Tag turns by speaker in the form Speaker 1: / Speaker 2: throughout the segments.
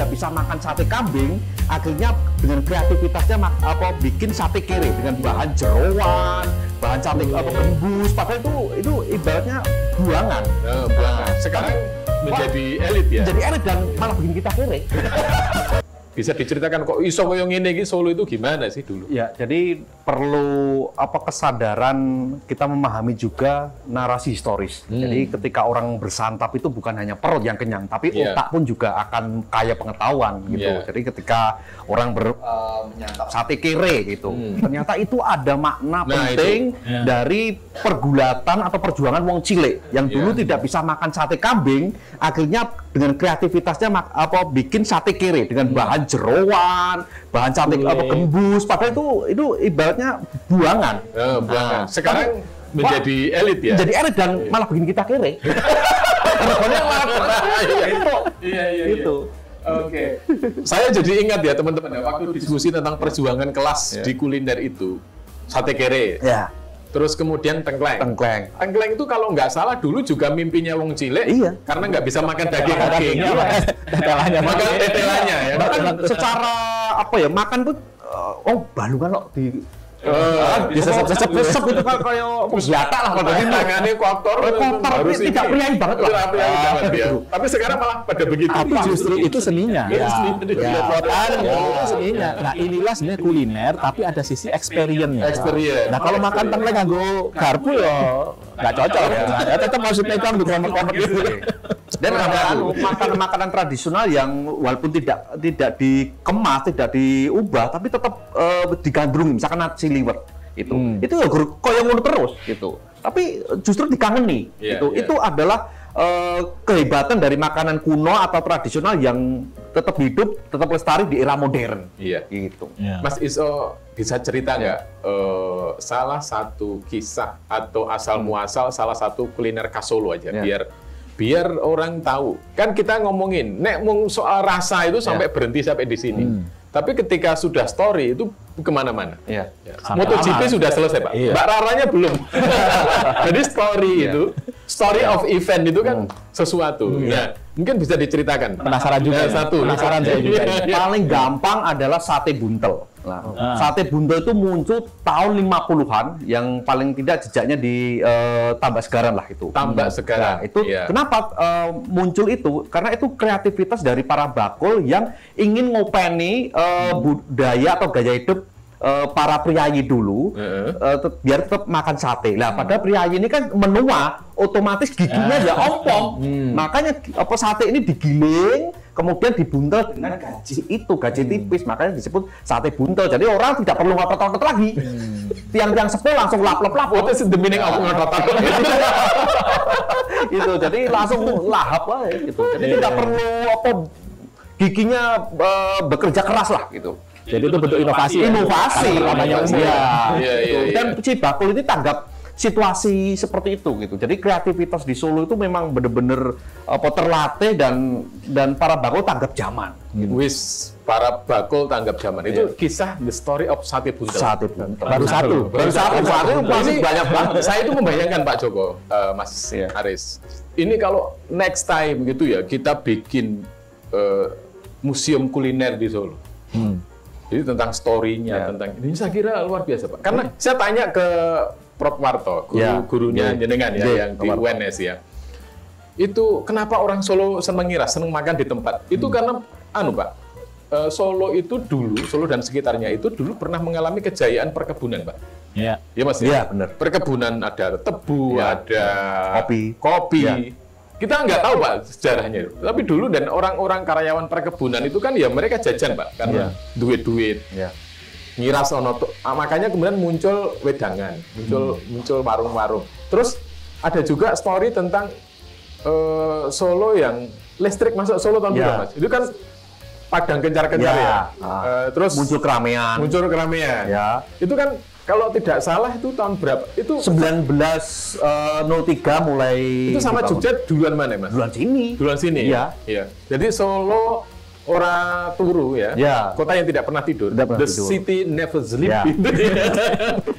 Speaker 1: tidak bisa makan sate kambing, akhirnya dengan kreativitasnya bikin sate kere dengan bahan jeroan, bahan sate gembus, padahal itu ibaratnya buangan.
Speaker 2: Sekarang menjadi elit ya.
Speaker 1: Menjadi elit dan malah bikin kita kere.
Speaker 2: Bisa diceritakan kok iso koyo ngene iki Solo itu gimana sih dulu?
Speaker 1: Ya, jadi perlu kesadaran kita memahami juga narasi historis. Jadi ketika orang bersantap itu bukan hanya perut yang kenyang, tapi otak pun juga akan kaya pengetahuan gitu. Jadi ketika orang menyantap sate kere gitu, ternyata itu ada makna penting dari pergulatan atau perjuangan wong cilik yang dulu tidak bisa makan sate kambing, akhirnya dengan kreativitasnya bikin sate kere dengan bahan jeroan, bahan sate gembus, padahal itu ibaratnya buangan.
Speaker 2: Sekarang menjadi elit ya.
Speaker 1: Menjadi elit dan malah bikin kita kere. Itu.
Speaker 2: Oke. Saya jadi ingat ya teman-teman waktu diskusi tentang perjuangan kelas di kuliner itu sate kere.
Speaker 1: Ya.
Speaker 2: Terus kemudian tengkleng. Tengkleng itu kalau nggak salah dulu juga mimpinya wong cilik, karena nggak bisa makan daging-daging. Makan tetelannya ya.
Speaker 1: Secara makan tuh balungan kok di disesep itu kayak senjata lah kalau ini
Speaker 2: tangannya kotor
Speaker 1: tapi tidak priayi banget lah.
Speaker 2: Tapi sekarang malah pada begitu.
Speaker 3: Tapi justru itu seninya. Seninya. Nah, inilah sebenarnya kuliner tapi ada sisi experience-nya. Nah, kalau makan tengkleng nganggo garpu ya nggak cocok ya. Tetap harus pegang di kromek-kromek gitu.
Speaker 1: Dan ada makanan tradisional yang walaupun tidak dikemas, tidak diubah, tapi tetap digandrungi, misalkan nasi liwet itu ya koyo ngono terus gitu. Tapi justru dikangeni itu adalah kehebatan dari makanan kuno atau tradisional yang tetap hidup, tetap lestari di era modern. Gitu.
Speaker 2: Mas Iso bisa cerita nggak salah satu kisah atau asal muasal salah satu kuliner khas Solo aja biar orang tahu. Kan kita ngomongin, soal rasa itu sampai berhenti sampai di sini. Tapi ketika sudah story itu kemana-mana. MotoGP sudah selesai, Pak. Mbak Raranya belum. Jadi story itu, story of event itu kan sesuatu. Nah, mungkin bisa diceritakan.
Speaker 3: Penasaran juga.
Speaker 1: Penasaran saya juga. Paling gampang adalah sate buntel. Nah, sate buntel itu muncul tahun 50-an, yang paling tidak jejaknya di Tambak Segaran lah itu.
Speaker 2: Tambak Segaran.
Speaker 1: Nah, itu kenapa muncul itu? Karena itu kreativitas dari para bakul yang ingin ngopeni budaya atau gaya hidup para priayi dulu, biar tetap makan sate. Lah, padahal priayi ini kan menua, otomatis giginya ya ompong. Makanya sate ini digiling, kemudian dibuntel dengan gaji tipis, makanya disebut sate buntel. Jadi orang tidak perlu ngotot-ngotot lagi. Tiang-tiang sepuh langsung lap-lap.
Speaker 2: What is the meaning of ngotot-ngotot?
Speaker 1: Itu jadi langsung lahap lah gitu. Jadi tidak perlu giginya bekerja keras lah gitu.
Speaker 3: Jadi itu bentuk inovasi.
Speaker 1: Dan si bakul ini tanggap situasi seperti itu gitu. Jadi kreativitas di Solo itu memang benar-benar terlatih dan para bakul tanggap zaman.
Speaker 2: Gitu. Para bakul tanggap zaman. Itu kisah the story of sate buntel.
Speaker 1: Baru satu masih banyak banget.
Speaker 2: Saya itu membayangkan Pak Joko, Mas Aris. Ini kalau next time gitu ya kita bikin museum kuliner di Solo. Jadi tentang story-nya, tentang ini saya kira luar biasa, Pak. Karena saya tanya ke Prof. Warto, gurunya jenengan yang di UNS ya. Itu kenapa orang Solo seneng makan di tempat? Itu karena Pak, Solo itu dulu, Solo dan sekitarnya itu dulu pernah mengalami kejayaan perkebunan, Pak. Iya Mas.
Speaker 1: Iya, benar.
Speaker 2: Perkebunan ada tebu, ada kopi. Kita nggak tahu Pak sejarahnya, tapi dulu dan orang-orang karyawan perkebunan itu kan ya mereka jajan Pak, karena duit-duit. Ngiras makanya kemudian muncul wedangan, muncul warung-warung. Terus ada juga story tentang Solo yang listrik masuk Solo tahun berapa Mas? Itu kan padang kencar-kencar ya. Terus
Speaker 1: muncul keramaian.
Speaker 2: Itu kan kalau tidak salah itu tahun berapa? Itu
Speaker 1: 1903 mulai.
Speaker 2: Itu sama Jogja duluan mana, Mas? Duluan sini.
Speaker 1: Iya.
Speaker 2: Jadi Solo ora turu ya. Kota yang tidak pernah tidur. City never sleep.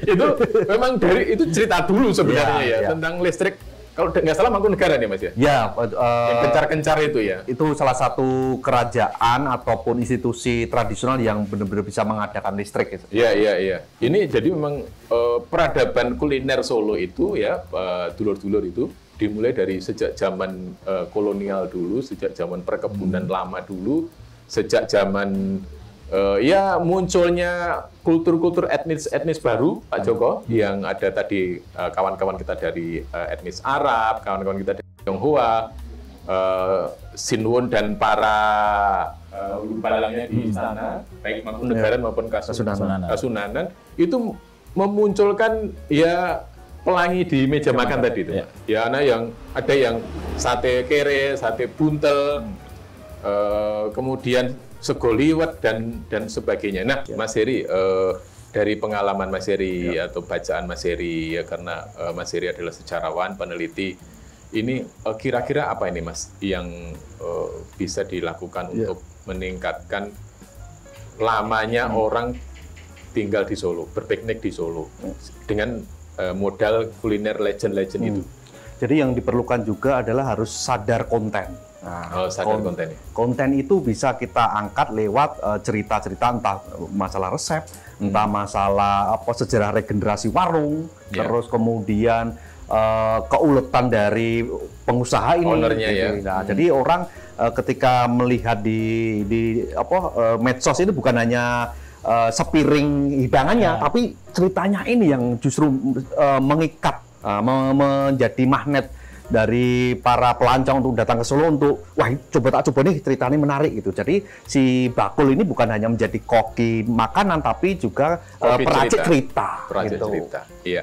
Speaker 2: Itu memang itu cerita dulu sebenarnya tentang listrik kalau nggak salah Mangkunegaran ya Mas ya?
Speaker 1: Ya,
Speaker 2: Yang kencar-kencar itu ya?
Speaker 1: itu salah satu kerajaan ataupun institusi tradisional yang benar-benar bisa mengadakan listrik. Gitu.
Speaker 2: Iya. Ini jadi memang peradaban kuliner Solo itu ya, dulur-dulur itu dimulai dari sejak zaman kolonial dulu, sejak zaman perkebunan lama dulu, sejak zaman ya munculnya kultur-kultur etnis baru, Pak Joko, yang ada tadi kawan-kawan kita dari etnis Arab, kawan-kawan kita dari Tionghoa, Sinwon dan para balangnya di sana, baik Mangkunegaran maupun Kasunanan, itu memunculkan ya pelangi di meja makan tadi itu. Ya, yang ada yang sate kere, sate buntel, kemudian sego liwet dan sebagainya. Nah, Mas Heri, dari pengalaman Mas Heri atau bacaan Mas Heri ya, karena Mas Heri adalah sejarawan, peneliti, ini kira-kira apa ini Mas yang bisa dilakukan untuk meningkatkan lamanya orang tinggal di Solo, berpiknik di Solo dengan modal kuliner legend-legend itu?
Speaker 1: Jadi yang diperlukan juga adalah harus sadar konten. Nah,
Speaker 2: sadar konten.
Speaker 1: Konten itu bisa kita angkat lewat cerita-cerita, entah masalah resep, entah masalah sejarah regenerasi warung, terus kemudian keuletan dari pengusaha ini.
Speaker 2: Ownernya ya.
Speaker 1: Nah, jadi orang ketika melihat di medsos ini bukan hanya sepiring hidangannya, tapi ceritanya ini yang justru mengikat, menjadi magnet dari para pelancong untuk datang ke Solo untuk, wah coba nih ceritanya menarik gitu. Jadi si Bakul ini bukan hanya menjadi koki makanan, tapi juga peracik cerita.
Speaker 2: Peracik cerita, iya.